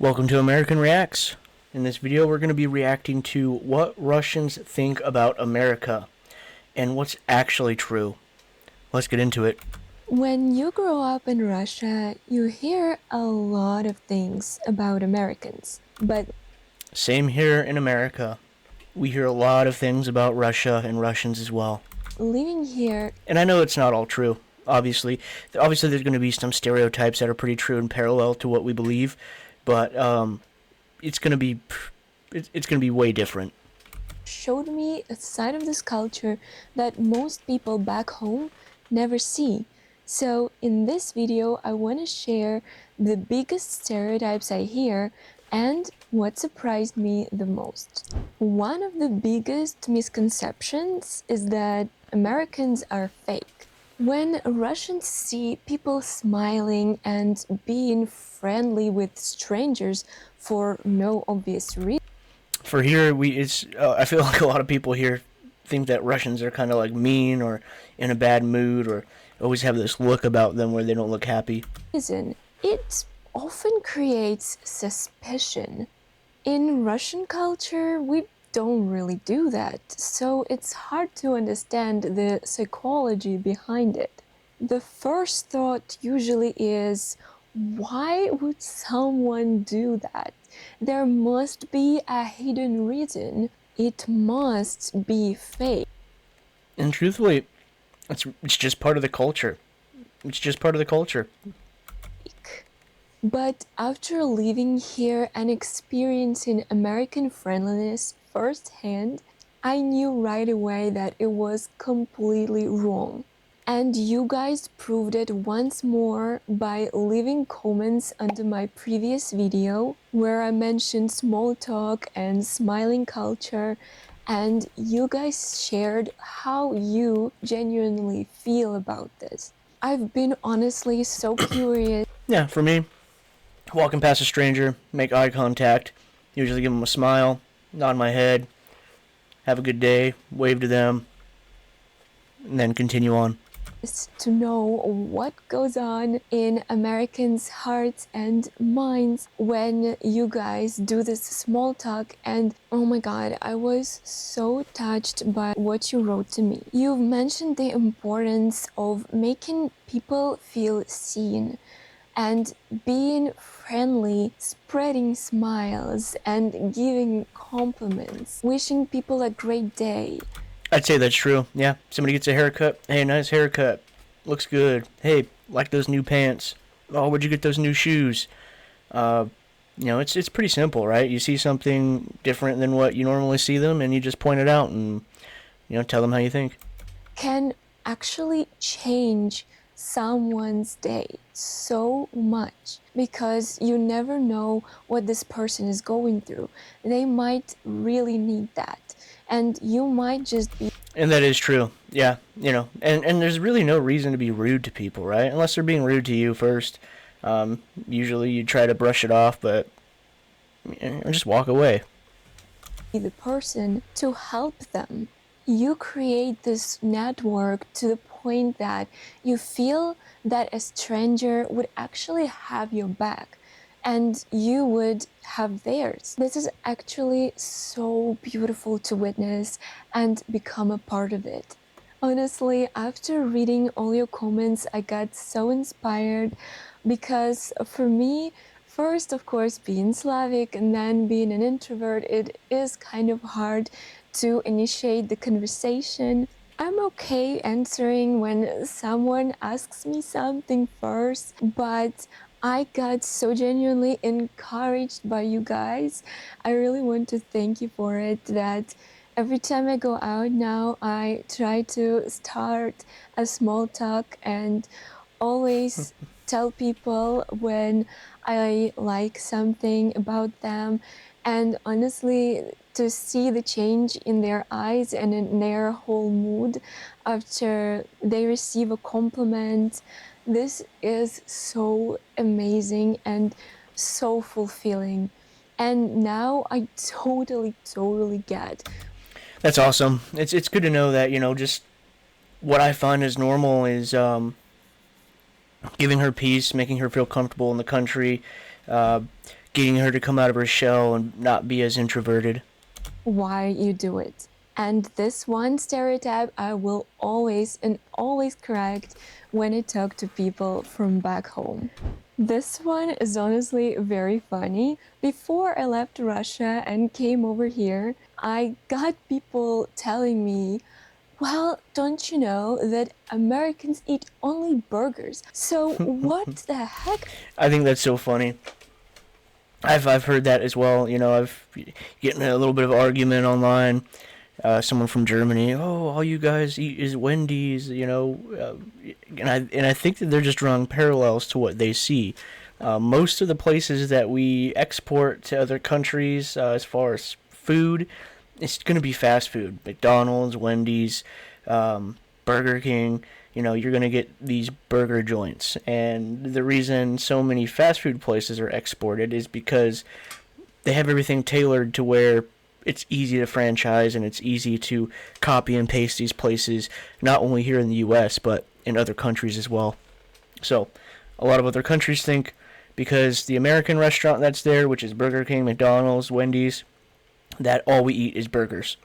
Welcome to American Reacts. In this video, we're going to be reacting to what Russians think about America and what's actually true. Let's get into it. When you grow up in Russia, you hear a lot of things about Americans, but Same here in America. We hear a lot of things about Russia and Russians as well. living here, And I know it's not all true, obviously. Obviously, there's going to be some stereotypes that are pretty true and parallel to what we believe, but it's going to be it's going to be way different. showed me a side of this culture that most people back home never see. So in this video, I want to share the biggest stereotypes I hear and what surprised me the most. One of the biggest misconceptions is that Americans are fake. When Russians see people smiling and being friendly with strangers for no obvious reason, For here, I feel like a lot of people here think that Russians are kind of like mean or in a bad mood or always have this look about them where they don't look happy. it often creates suspicion. In Russian culture, we don't really do that, so it's hard to understand the psychology behind it. The first thought usually is, why would someone do that? There must be a hidden reason. It must be fake. And truthfully, it's just part of the culture. It's just part of the culture. But after living here and experiencing American friendliness firsthand, I knew right away that it was completely wrong. And you guys proved it once more by leaving comments under my previous video where I mentioned small talk and smiling culture, and you guys shared how you genuinely feel about this. I've been honestly so curious. Yeah, for me, walking past a stranger, make eye contact, usually give them a smile, nod my head, have a good day, wave to them, and then continue on. To know what goes on in Americans' hearts and minds when you guys do this small talk. And oh my god, I was so touched by what you wrote to me. You've mentioned the importance of making people feel seen and being friendly, spreading smiles and giving compliments, wishing people a great day. I'd say that's true. Yeah, somebody gets a haircut. Hey, nice haircut. Looks good. Hey, like those new pants. Oh, where'd you get those new shoes? It's pretty simple, right? You see something different than what you normally see them, and you just point it out and tell them how you think. Can actually change someone's day so much because you never know what this person is going through. They might really need that, and you might just be. And that is true. Yeah, and there's really no reason to be rude to people, right? Unless they're being rude to you first. Usually you try to brush it off, but or just walk away. The person to help them. You create this network to the point that you feel that a stranger would actually have your back and you would have theirs. This is actually so beautiful to witness and become a part of it. Honestly, after reading all your comments, I got so inspired because for me, first, of course, being Slavic and then being an introvert, it is kind of hard to initiate the conversation. I'm okay answering when someone asks me something first, but I got so genuinely encouraged by you guys. I really want to thank you for it, that every time I go out now, I try to start a small talk and always tell people when I like something about them. And honestly, to see the change in their eyes and in their whole mood after they receive a compliment, this is so amazing and so fulfilling. And now I totally get. That's awesome. It's good to know that just what I find is normal is giving her peace, making her feel comfortable in the country, getting her to come out of her shell and not be as introverted. Why you do it. And this one stereotype I will always and always correct when I talk to people from back home. This one is honestly very funny. Before I left Russia and came over here, I got people telling me, well, don't you know that Americans eat only burgers? So what the heck? I think that's so funny. I've heard that as well. You know, I've getting a little bit of argument online. Someone from Germany, oh, all you guys eat is Wendy's, you know, and I think that they're just drawing parallels to what they see. Most of the places that we export to other countries, as far as food, it's going to be fast food. McDonald's, Wendy's, Burger King. You know, you're going to get these burger joints. And the reason so many fast food places are exported is because they have everything tailored to where it's easy to franchise and it's easy to copy and paste these places, not only here in the US, but in other countries as well. So, a lot of other countries think because the American restaurant that's there, which is Burger King, McDonald's, Wendy's, that all we eat is burgers.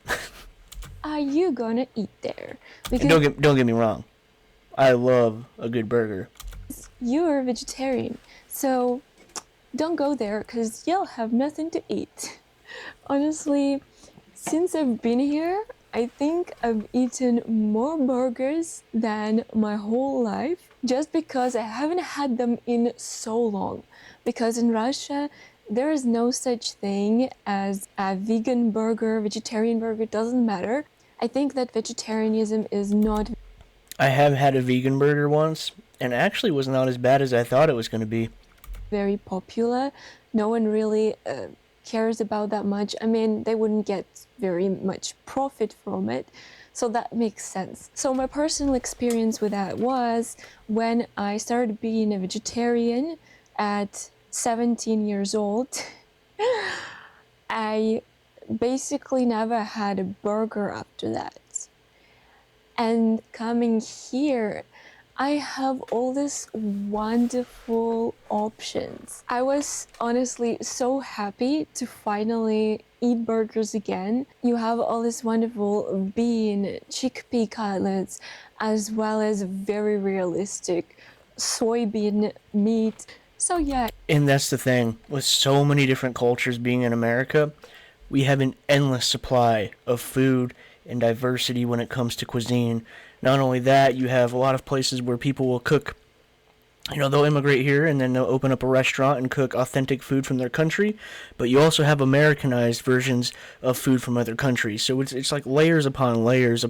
Are you gonna eat there? And Because don't get me wrong, I love a good burger. you're a vegetarian. So don't go there because you'll have nothing to eat. Honestly, since I've been here, I think I've eaten more burgers than my whole life just because I haven't had them in so long. Because in Russia, there is no such thing as a vegan burger, vegetarian burger, doesn't matter. I think that vegetarianism is not I have had a vegan burger once, and it actually was not as bad as I thought it was going to be. very popular. No one really cares about that much. I mean, they wouldn't get very much profit from it. So that makes sense. So my personal experience with that was when I started being a vegetarian at 17 years old. I basically never had a burger after that. And coming here, I have all these wonderful options. I was honestly so happy to finally eat burgers again. You have all this wonderful bean, chickpea cutlets, as well as very realistic soybean meat. So yeah, And that's the thing. With so many different cultures being in America, we have an endless supply of food and diversity when it comes to cuisine. Not only that, you have a lot of places where people will cook. You know, they'll immigrate here and then they'll open up a restaurant and cook authentic food from their country. But you also have Americanized versions of food from other countries. So it's like layers upon layers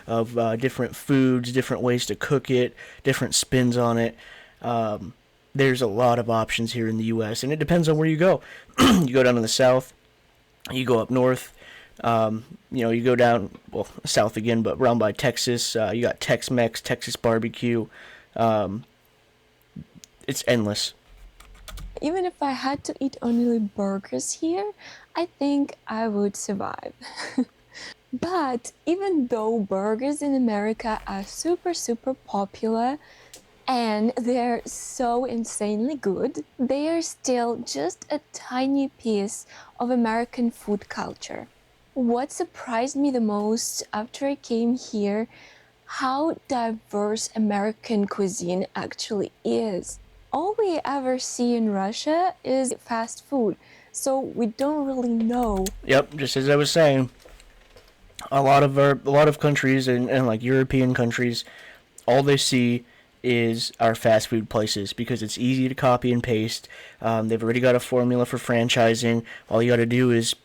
of different foods, different ways to cook it, different spins on it. There's a lot of options here in the U.S. and it depends on where you go. You go down to the south, you go up north. You know, you go down, well, south again, but around by Texas, you got Tex-Mex, Texas barbecue. It's endless. even if I had to eat only burgers here, I think I would survive. But even though burgers in America are super, super popular and they're so insanely good, they are still just a tiny piece of American food culture. What surprised me the most after I came here, how diverse American cuisine actually is. All we ever see in Russia is fast food, so we don't really know. Yep, just as I was saying, a lot of countries and like European countries, all they see is our fast food places because it's easy to copy and paste. They've already got a formula for franchising. All you got to do is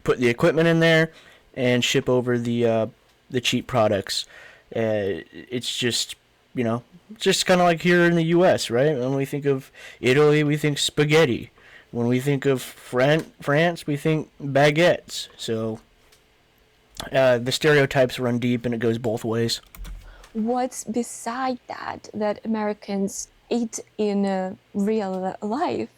put the equipment in there and ship over the cheap products. It's just, you know, just kind of like here in the U.S., right? When we think of Italy, we think spaghetti. When we think of France, we think baguettes. So the stereotypes run deep, and it goes both ways. What's beside that Americans eat in real life?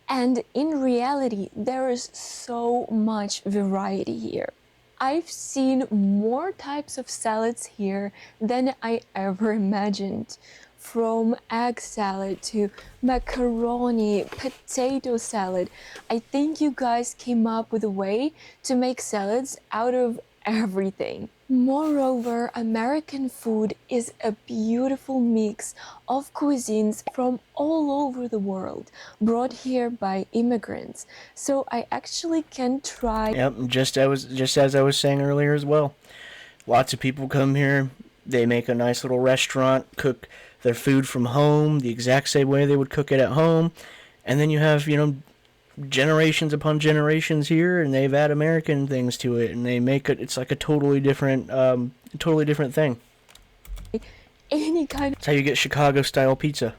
And in reality, there is so much variety here. I've seen more types of salads here than I ever imagined. from egg salad to macaroni, potato salad. I think you guys came up with a way to make salads out of everything. Moreover, American food is a beautiful mix of cuisines from all over the world, brought here by immigrants. So I actually can try. Yep, just as I was saying earlier as well. Lots of people come here. They make a nice little restaurant, cook their food from home the exact same way they would cook it at home, and then you have generations upon generations here, and they've add American things to it, and they make it. It's like a totally different thing. Any kind That's how you get Chicago style pizza.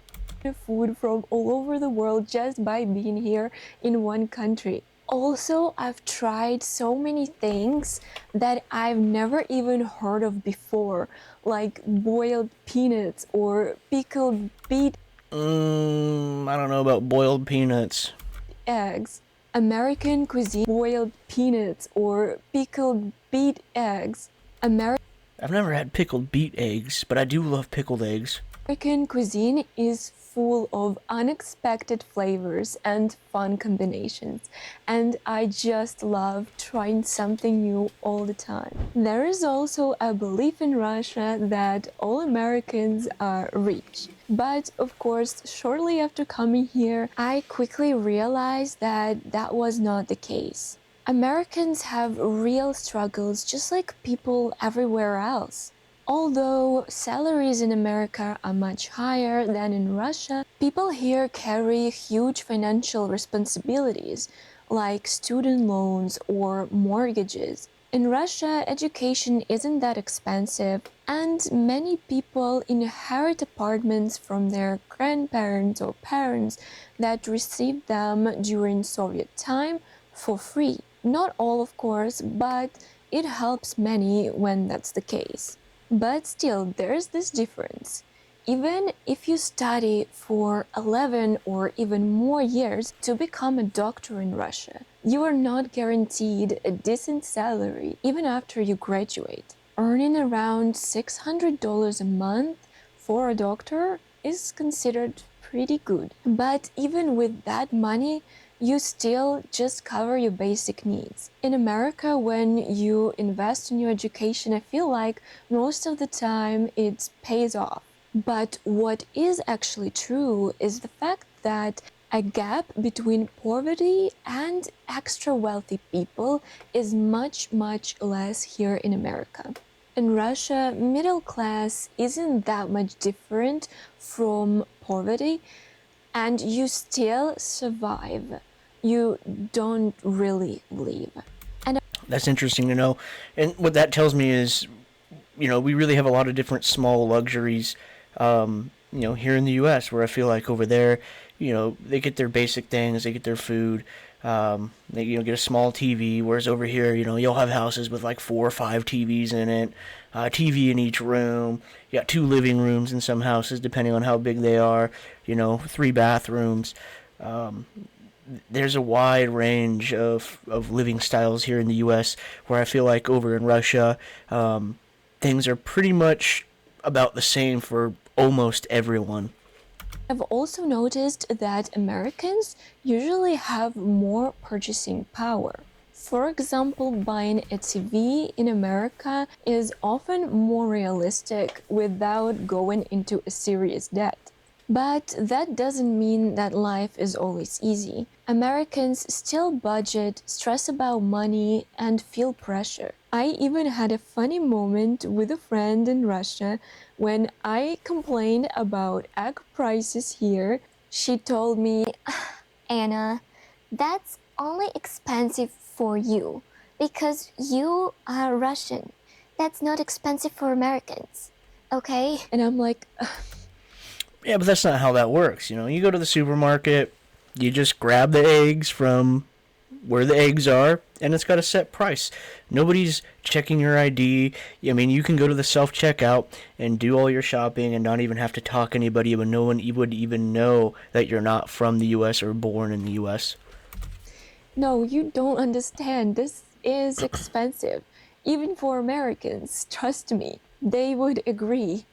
of food from all over the world just by being here in one country. Also, I've tried so many things that I've never even heard of before, like boiled peanuts or pickled beet I don't know about boiled peanuts. eggs. American cuisine, boiled peanuts or pickled beet eggs. I've never had pickled beet eggs, but I do love pickled eggs. American cuisine is full of unexpected flavors and fun combinations, and I just love trying something new all the time. There is also a belief in Russia that all Americans are rich. But of course, shortly after coming here, I quickly realized that that was not the case. Americans have real struggles just like people everywhere else. Although salaries in America are much higher than in Russia, people here carry huge financial responsibilities like student loans or mortgages. In Russia, education isn't that expensive, and many people inherit apartments from their grandparents or parents that received them during Soviet time for free. Not all, of course, but it helps many when that's the case. But still, there's this difference. Even if you study for 11 or even more years to become a doctor in Russia, you are not guaranteed a decent salary even after you graduate. Earning around $600 a month for a doctor is considered pretty good. But even with that money, you still just cover your basic needs. In America, when you invest in your education, I feel like most of the time it pays off. But what is actually true is the fact that a gap between poverty and extra wealthy people is much, much less here in America. In Russia, middle class isn't that much different from poverty, and you still survive. You don't really live. And That's interesting to know. And what that tells me is, we really have a lot of different small luxuries, here in the U.S., where I feel like over there, they get their basic things, they get their food, they, get a small TV, whereas over here, you'll have houses with like 4 or 5 TVs in it, TV in each room. You got 2 living rooms in some houses, depending on how big they are, 3 bathrooms. There's a wide range of living styles here in the U.S., where I feel like over in Russia, things are pretty much about the same for almost everyone. I've also noticed that Americans usually have more purchasing power. For example, buying a TV in America is often more realistic without going into a serious debt. But that doesn't mean that life is always easy. Americans still budget, stress about money, and feel pressure. I even had a funny moment with a friend in Russia when I complained about egg prices here. She told me, Anna, that's only expensive for you because you are Russian. That's not expensive for Americans, okay? and I'm like, Yeah, but that's not how that works. You go to the supermarket, you just grab the eggs from where the eggs are, and it's got a set price. Nobody's checking your ID. I mean, you can go to the self-checkout and do all your shopping and not even have to talk to anybody, but no one would even know that you're not from the U.S. or born in the U.S. no, you don't understand. This is expensive. Even for Americans, trust me, they would agree.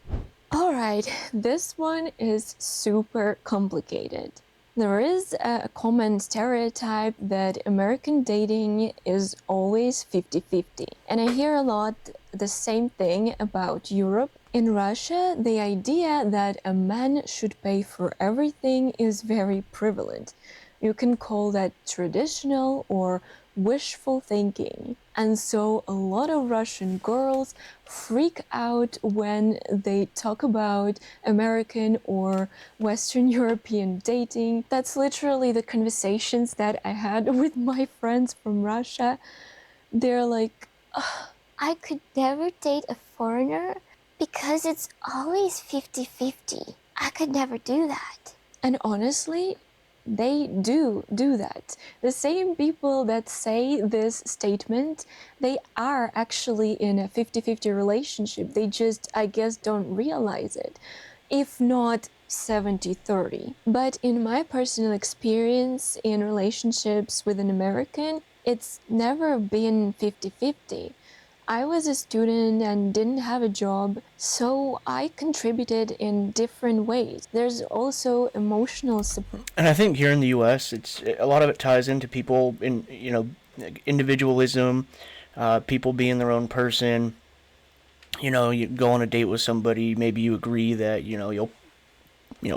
All Alright, this one is super complicated. There is a common stereotype that American dating is always 50-50. And I hear a lot the same thing about Europe. In Russia, the idea that a man should pay for everything is very prevalent. You can call that traditional or wishful thinking. And so a lot of Russian girls freak out when they talk about American or Western European dating. That's literally the conversations that I had with my friends from Russia. They're like, I could never date a foreigner because it's always 50-50. I could never do that. and honestly, they do that. The same people that say this statement, they are actually in a 50-50 relationship. They just, I guess, don't realize it. If not 70-30. But in my personal experience in relationships with an American, it's never been 50-50. I was a student and didn't have a job, so I contributed in different ways. There's also emotional support. And I think here in the U.S., it's a lot of it ties into people in individualism, people being their own person. You go on a date with somebody, maybe you agree that you'll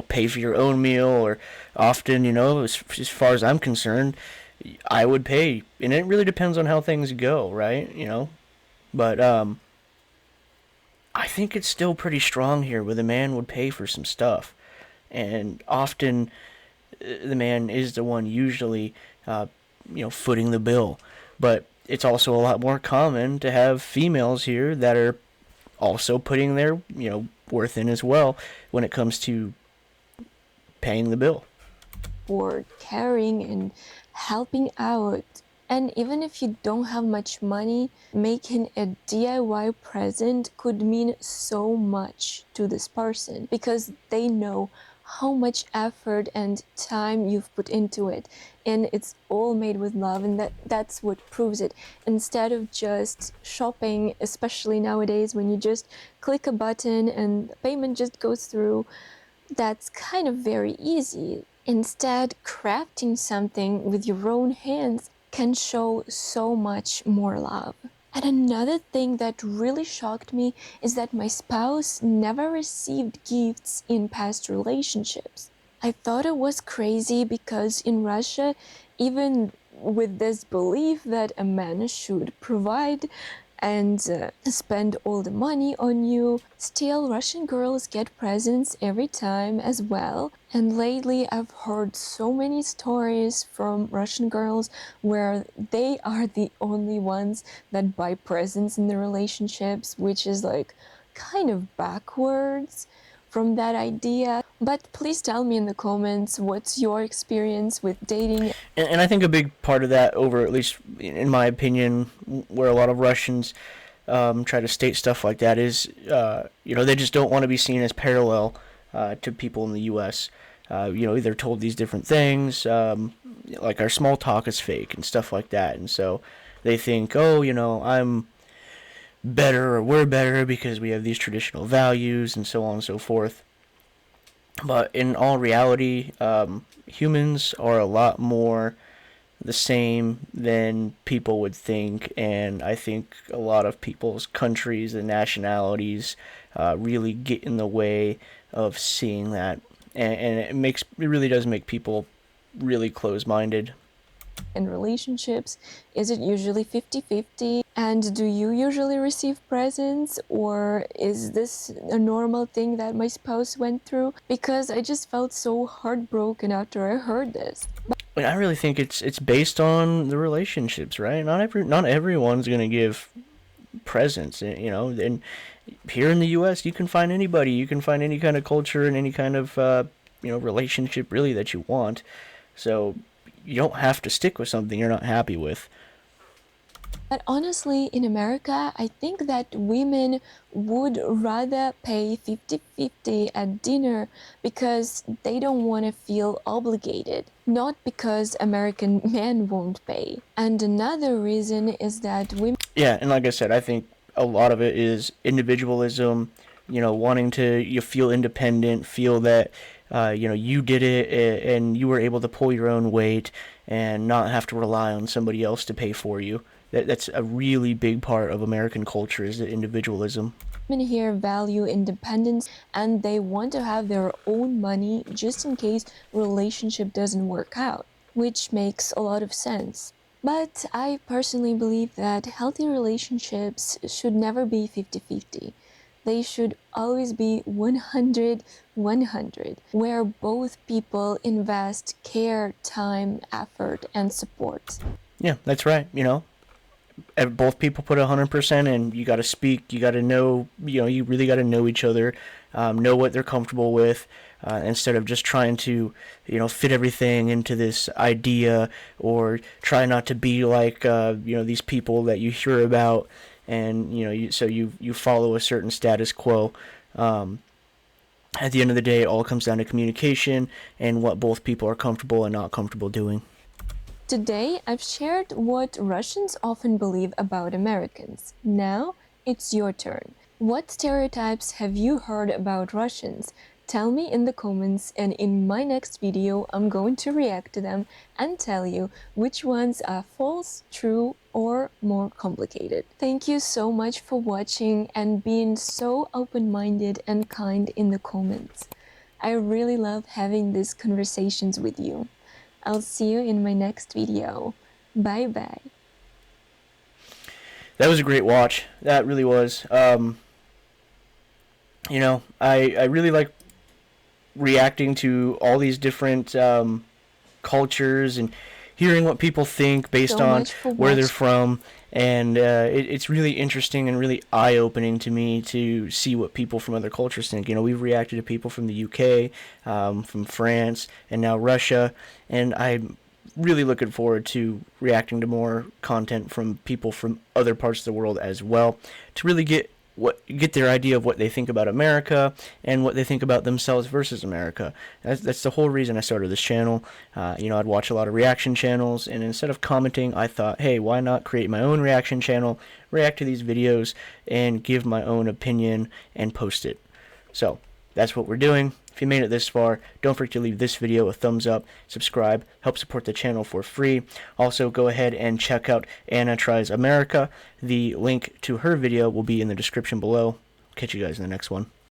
pay for your own meal, or often as far as I'm concerned, I would pay, and it really depends on how things go, right? But I think it's still pretty strong here where the man would pay for some stuff. And often the man is the one usually, footing the bill. But it's also a lot more common to have females here that are also putting their, worth in as well when it comes to paying the bill. For caring and helping out. And even if you don't have much money, making a DIY present could mean so much to this person because they know how much effort and time you've put into it, and it's all made with love, and that's what proves it. Instead of just shopping, especially nowadays when you just click a button and the payment just goes through, that's kind of very easy. Instead, crafting something with your own hands can show so much more love. And another thing that really shocked me is that my spouse never received gifts in past relationships. I thought it was crazy because in Russia, even with this belief that a man should provide and spend all the money on you, still Russian girls get presents every time as well. And lately I've heard so many stories from Russian girls where they are the only ones that buy presents in their relationships, which is like kind of backwards from that idea. But please tell me in the comments what's your experience with dating. And I think a big part of that, over at least in my opinion, where a lot of Russians try to state stuff like that is, they just don't want to be seen as parallel to people in the U.S. They're told these different things, like our small talk is fake and stuff like that. And so they think, I'm better or we're better because we have these traditional values and so on and so forth. But in all reality, humans are a lot more the same than people would think, and I think a lot of people's countries and nationalities really get in the way of seeing that, and it really does make people really close-minded. In relationships, is it usually 50-50? And do you usually receive presents, or is this a normal thing that my spouse went through? Because I just felt so heartbroken after I heard this. I really think it's based on the relationships, right? Not everyone's gonna give presents, and here in the U.S. you can find anybody, you can find any kind of culture and any kind of relationship really that you want. So you don't have to stick with something you're not happy with. But honestly, in America, I think that women would rather pay 50-50 at dinner because they don't want to feel obligated, not because American men won't pay. And another reason is that women... Yeah, and like I said, I think a lot of it is individualism, wanting to you feel independent, feel that you did it and you were able to pull your own weight and not have to rely on somebody else to pay for you. That's a really big part of American culture, is the individualism. Women here value independence and they want to have their own money just in case relationship doesn't work out, which makes a lot of sense. But I personally believe that healthy relationships should never be 50-50. They should always be 100-100, where both people invest care, time, effort, and support. Yeah, that's right. Both people put 100% in. You got to speak. You got to know. You really got to know each other, know what they're comfortable with, instead of just trying to, fit everything into this idea, or try not to be like, these people that you hear about, and you follow a certain status quo. At the end of the day, it all comes down to communication and what both people are comfortable and not comfortable doing. Today, I've shared what Russians often believe about Americans. Now, it's your turn. What stereotypes have you heard about Russians? Tell me in the comments, and in my next video, I'm going to react to them and tell you which ones are false, true, or more complicated. Thank you so much for watching and being so open-minded and kind in the comments. I really love having these conversations with you. I'll see you in my next video. Bye bye. That was a great watch. That really was. I really like reacting to all these different cultures and hearing what people think based on where they're from. And it's really interesting and really eye-opening to me to see what people from other cultures think. We've reacted to people from the UK, from France, and now Russia. And I'm really looking forward to reacting to more content from people from other parts of the world as well, to really get their idea of what they think about America and what they think about themselves versus America. That's the whole reason I started this channel. I'd watch a lot of reaction channels, and instead of commenting, I thought, hey, why not create my own reaction channel, react to these videos, and give my own opinion and post it. So that's what we're doing. If you made it this far, don't forget to leave this video a thumbs up, subscribe, help support the channel for free. Also, go ahead and check out Anna Tries America. The link to her video will be in the description below. Catch you guys in the next one.